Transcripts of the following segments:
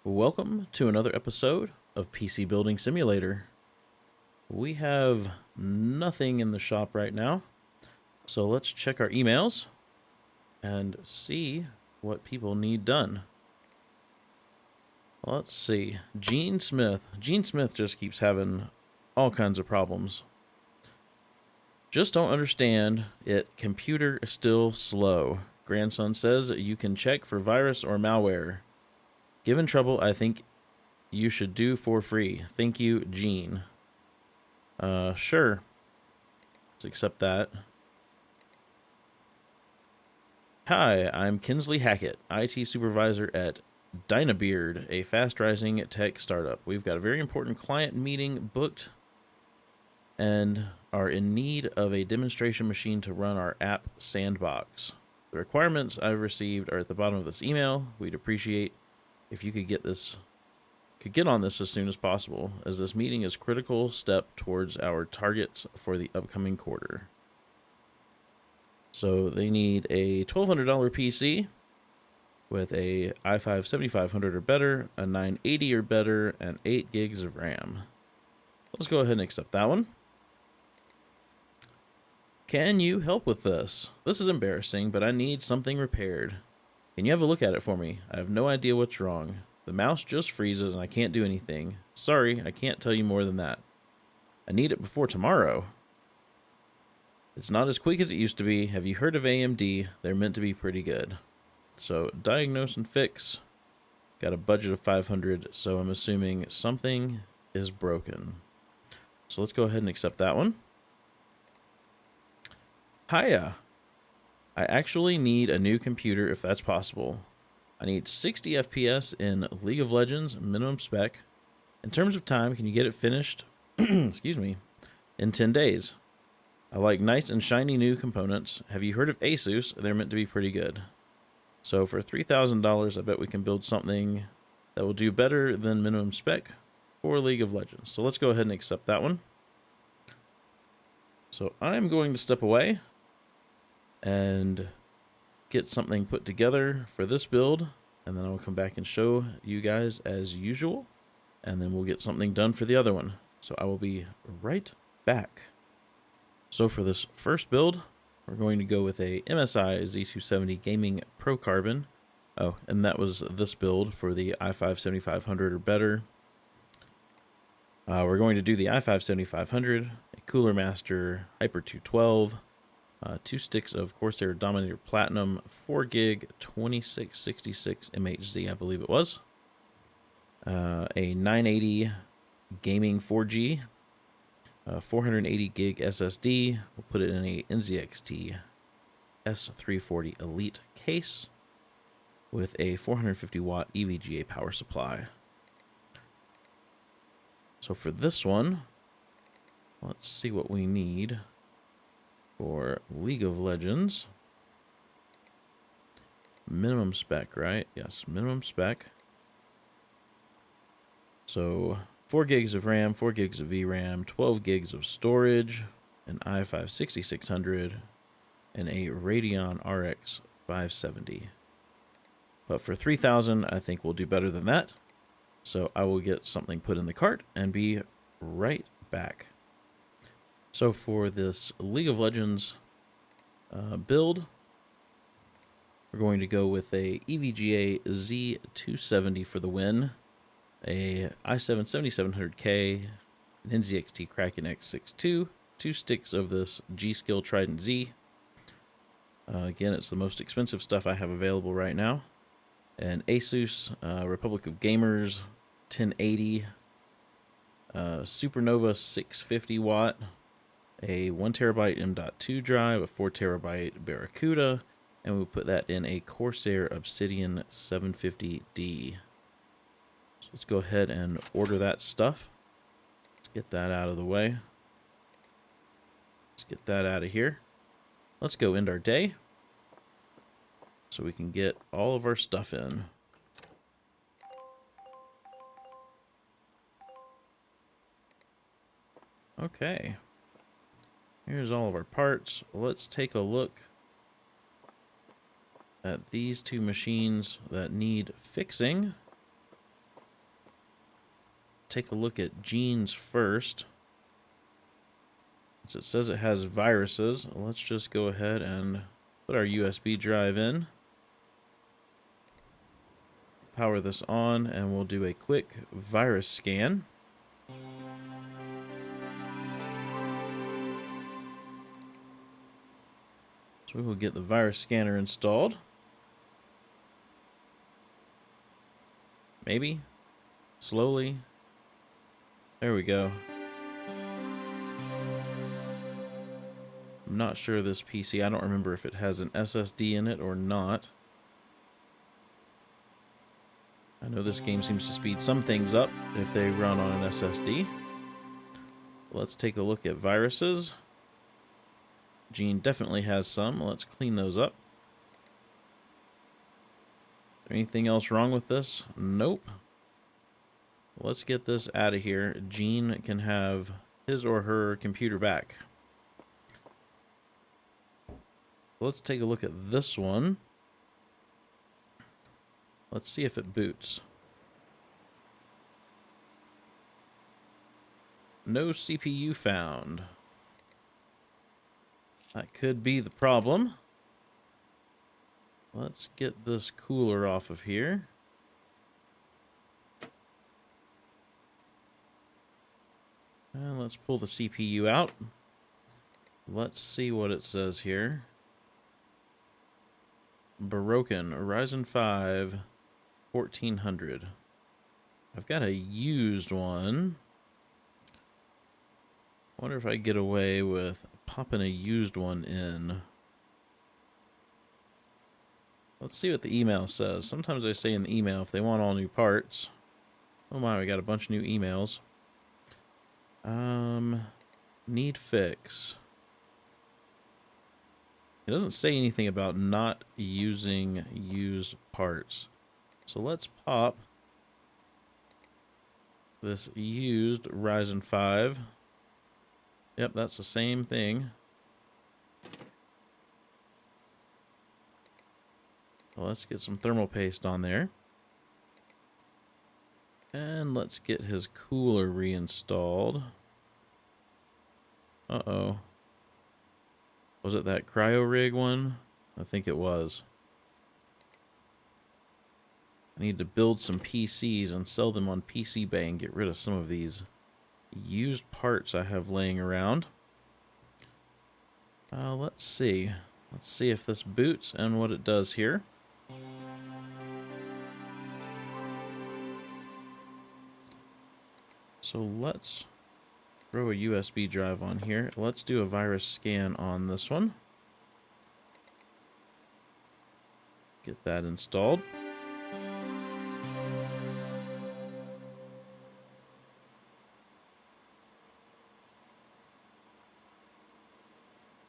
Welcome to another episode of PC Building Simulator. We have nothing in the shop right now, so let's check our emails and see what people need done. Let's see. Gene Smith. Gene Smith just keeps having all kinds of problems. Just don't understand it. Computer is still slow. Grandson says you can check for virus or malware. Given trouble, I think you should do for free. Thank you, Gene. Sure. Let's accept that. Hi, I'm Kinsley Hackett, IT supervisor at Dynabeard, a fast-rising tech startup. We've got a very important client meeting booked and are in need of a demonstration machine to run our app sandbox. The requirements I've received are at the bottom of this email. We'd appreciate if you could get on this as soon as possible, as this meeting is a critical step towards our targets for the upcoming quarter. So they need a $1,200 PC with a i5 7500 or better, a 980 or better, and 8 gigs of RAM. Let's go ahead and accept that one. Can you help with this? This is embarrassing, but I need something repaired. Can you have a look at it for me? I have no idea what's wrong. The mouse just freezes and I can't do anything. Sorry, I can't tell you more than that. I need it before tomorrow. It's not as quick as it used to be. Have you heard of AMD? They're meant to be pretty good. So, diagnose and fix. Got a budget of 500, so I'm assuming something is broken. So let's go ahead and accept that one. Hiya. I actually need a new computer if that's possible. I need 60 FPS in League of Legends minimum spec. In terms of time, can you get it finished excuse me, in 10 days? I like nice and shiny new components. Have you heard of Asus? They're meant to be pretty good. So for $3,000, I bet we can build something that will do better than minimum spec for League of Legends. So let's go ahead and accept that one. So I'm going to step away and get something put together for this build, and then I will come back and show you guys as usual, and then we'll get something done for the other one. So I will be right back. So for this first build, we're going to go with a MSI Z270 Gaming Pro Carbon. Oh, and that was this build for the i5 7500 or better. We're going to do the i5 7500, a Cooler Master Hyper 212, 2 sticks of Corsair Dominator Platinum, 4 gig 2666 MHz, I believe it was. A 980 Gaming 4G, 480 gig SSD. We'll put it in a NZXT S340 Elite case with a 450 watt EVGA power supply. So for this one, let's see what we need for League of Legends. Minimum spec, right? Yes, minimum spec. So 4 gigs of RAM, 4 gigs of VRAM, 12 gigs of storage, an i5 6600, and a Radeon RX 570. But for 3,000, I think we'll do better than that. So I will get something put in the cart and be right back. So for this League of Legends build, we're going to go with a EVGA Z270 for the win, a i7 7700K, an NZXT Kraken X62, 2 sticks of this G-Skill Trident Z. Again, it's the most expensive stuff I have available right now. An Asus Republic of Gamers 1080, Supernova 650 watt, a 1 terabyte M.2 drive, a 4 terabyte Barracuda, and we'll put that in a Corsair Obsidian 750D. So let's go ahead and order that stuff. Let's get that out of the way. Let's get that out of here. Let's go end our day so we can get all of our stuff in. Okay. Here's all of our parts. Let's take a look at these two machines that need fixing. take a look at Gene's first. Since it says it has viruses, let's just go ahead and put our USB drive in. Power this on, and we'll do a quick virus scan. So we will get the virus scanner installed. Maybe. Slowly. There we go. I'm not sure this PC. I don't remember if it has an SSD in it or not. I know this game seems to speed some things up if they run on an SSD. Let's take a look at viruses. Gene definitely has some. Let's clean those up. Is there anything else wrong with this? Nope. Let's get this out of here. Gene can have his or her computer back. Let's take a look at this one. Let's see if it boots. No CPU found. That could be the problem. Let's get this cooler off of here. And let's pull the CPU out. Let's see what it says here. Broken, Ryzen 5, 1400. I've got a used one. Wonder if I get away with popping a used one in. Let's see what the email says. Sometimes they say in the email if they want all new parts. Oh my, we got a bunch of new emails. Need fix. It doesn't say anything about not using used parts. So let's pop this used Ryzen 5. Yep, that's the same thing. Well, let's get some thermal paste on there. And let's get his cooler reinstalled. Uh-oh. Was it that cryo rig one? I think it was. I need to build some PCs and sell them on PC Bay and get rid of some of these used parts I have laying around. Let's see. Let's see if this boots and what it does here. So let's throw a USB drive on here. Let's do a virus scan on this one. Get that installed.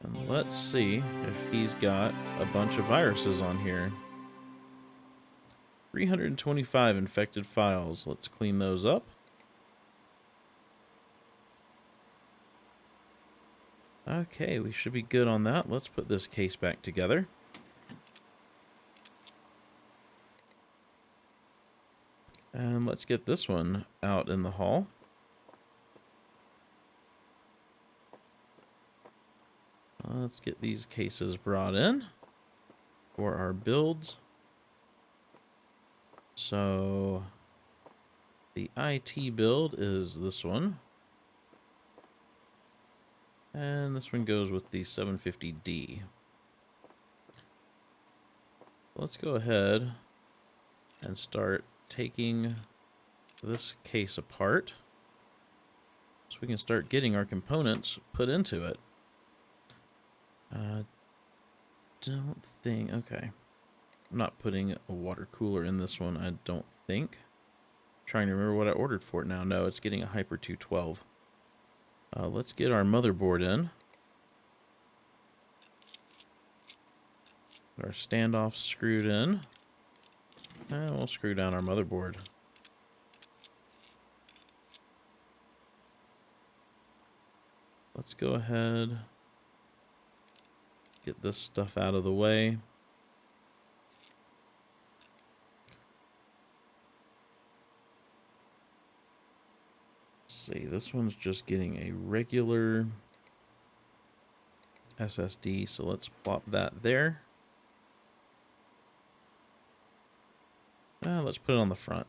And let's see if he's got a bunch of viruses on here. 325 infected files. Let's clean those up. Okay, we should be good on that. Let's put this case back together. And let's get this one out in the hall. Let's get these cases brought in for our builds. So the IT build is this one. And this one goes with the 750D. Let's go ahead and start taking this case apart so we can start getting our components put into it. Don't think, okay. I'm not putting a water cooler in this one, I don't think. Trying to remember what I ordered for it now. No, it's getting a Hyper 212. Let's get our motherboard in. Our standoff screwed in. And we'll screw down our motherboard. Let's go ahead. Get this stuff out of the way. see, this one's just getting a regular SSD, so let's plop that there. Let's put it on the front.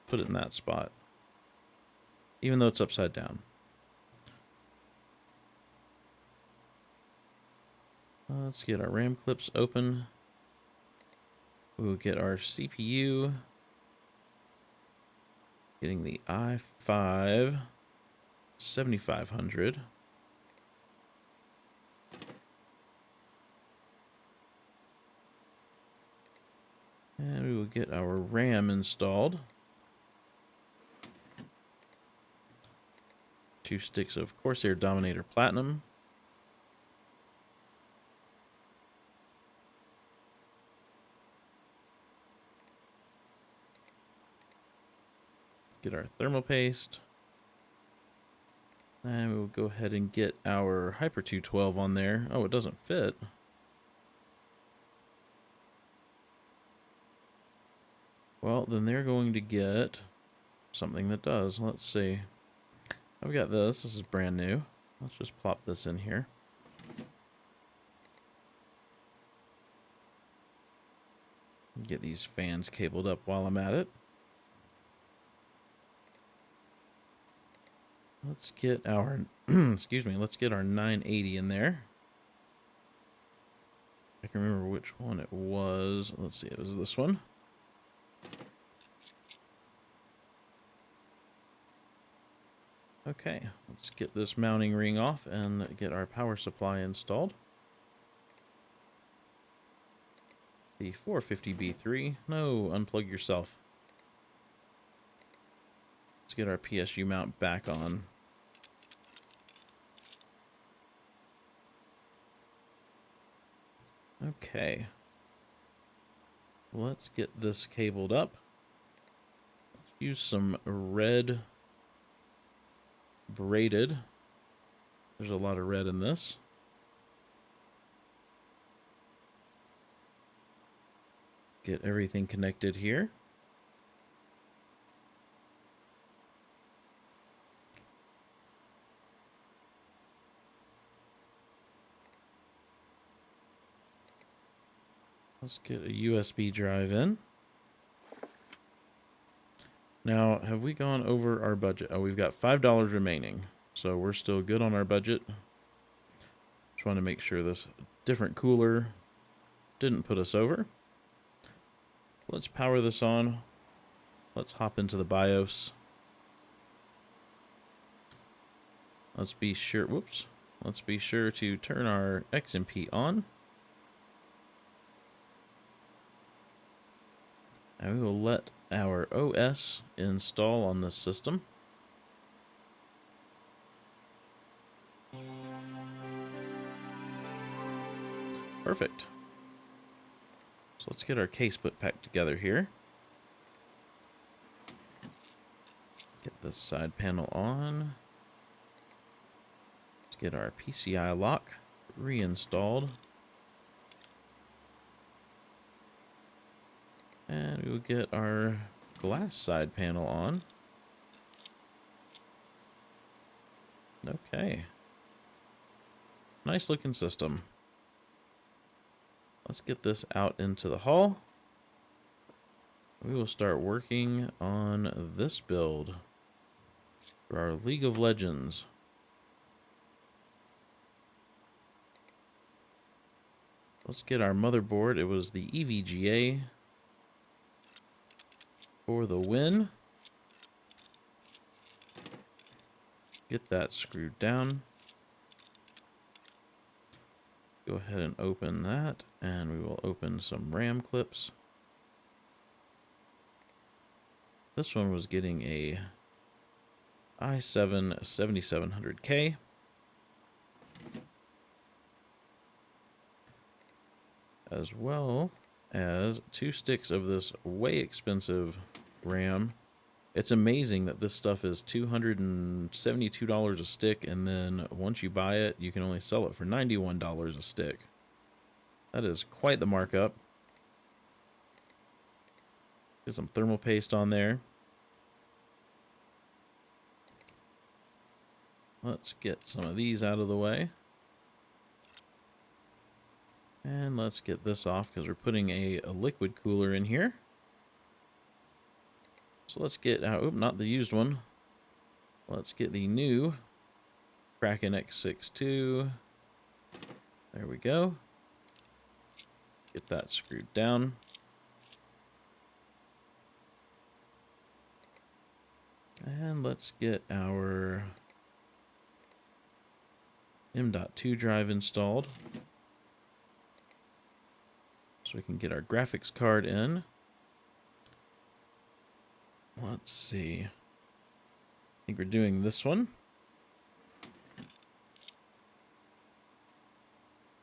Put it in that spot, even though it's upside down. Let's get our RAM clips open. We'll get our CPU. Getting the i5 7500. And we will get our RAM installed. 2 sticks of Corsair Dominator Platinum. Get our thermal paste. And we'll go ahead and get our Hyper 212 on there. Oh, it doesn't fit. Well, then they're going to get something that does. Let's see. I've got this. This is brand new. Let's just plop this in here. Get these fans cabled up while I'm at it. Let's get our, excuse me, let's get our 980 in there. I can remember which one it was. Let's see, it was this one. Okay, let's get this mounting ring off and get our power supply installed. The 450B3. No, unplug yourself. Let's get our PSU mount back on. Okay. Let's get this cabled up. Let's use some red braided. There's a lot of red in this. Get everything connected here. Let's get a USB drive in. Now, have we gone over our budget? Oh, we've got $5 remaining. So we're still good on our budget. Just want to make sure this different cooler didn't put us over. Let's power this on. Let's hop into the BIOS. Let's be sure, whoops. Let's be sure to turn our XMP on. And we will let our OS install on this system. Perfect. So let's get our case put back together here. Get this side panel on. Let's get our PCI lock reinstalled. And we will get our glass side panel on. Okay. Nice looking system. Let's get this out into the hall. We will start working on this build for our League of Legends. Let's get our motherboard. It was the EVGA for the win. Get that screwed down. Go ahead and open that, and we will open some RAM clips. This one was getting a i7 7700K. As well as 2 sticks of this way expensive RAM. It's amazing that this stuff is $272 a stick, and then once you buy it, you can only sell it for $91 a stick. That is quite the markup. Get some thermal paste on there. Let's get some of these out of the way. And let's get this off because we're putting a liquid cooler in here. So let's get out, oh, not the used one. Let's get the new Kraken X62. There we go. Get that screwed down. And let's get our M.2 drive installed. So we can get our graphics card in. Let's see. I think we're doing this one.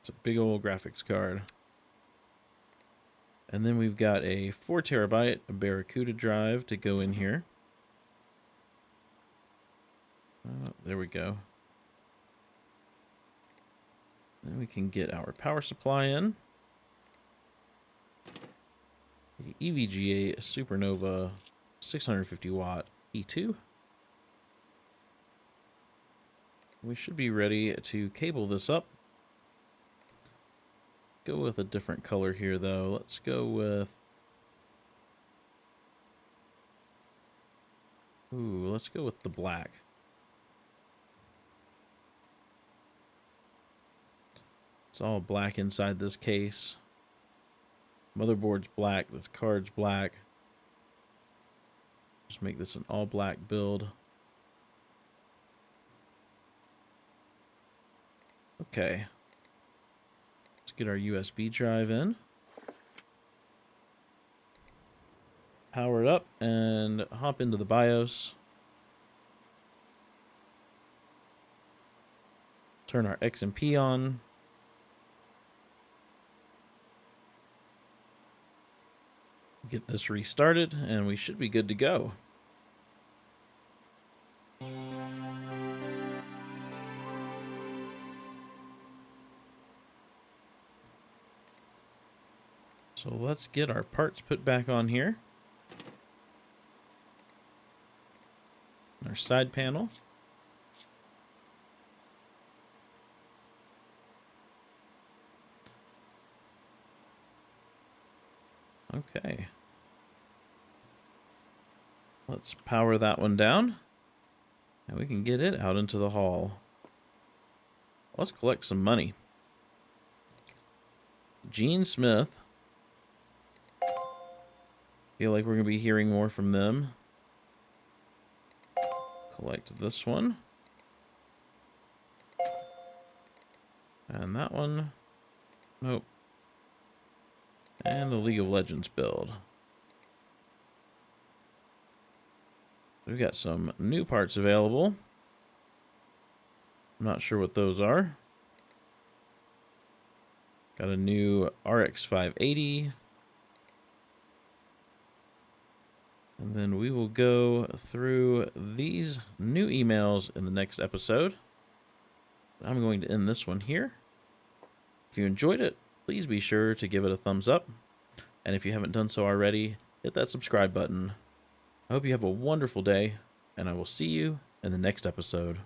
It's a big old graphics card. And then we've got a 4 terabyte Barracuda drive to go in here. There we go. Then we can get our power supply in. The EVGA Supernova 650 watt E2. We should be ready to cable this up. Go with a different color here though. Let's go with, let's go with the black. It's all black inside this case. Motherboard's black, this card's black. Just make this an all black build. Okay. Let's get our USB drive in. Power it up and hop into the BIOS. Turn our XMP on. Get this restarted and we should be good to go. So let's get our parts put back on here. Our side panel. Okay. Let's power that one down. And we can get it out into the hall. Let's collect some money. Gene Smith. Feel like we're going to be hearing more from them. Collect this one. And that one. Nope. And the League of Legends build. We've got some new parts available. I'm not sure what those are. Got a new RX 580. And then we will go through these new emails in the next episode. I'm going to end this one here. If you enjoyed it, please be sure to give it a thumbs up. And if you haven't done so already, hit that subscribe button. I hope you have a wonderful day, and I will see you in the next episode.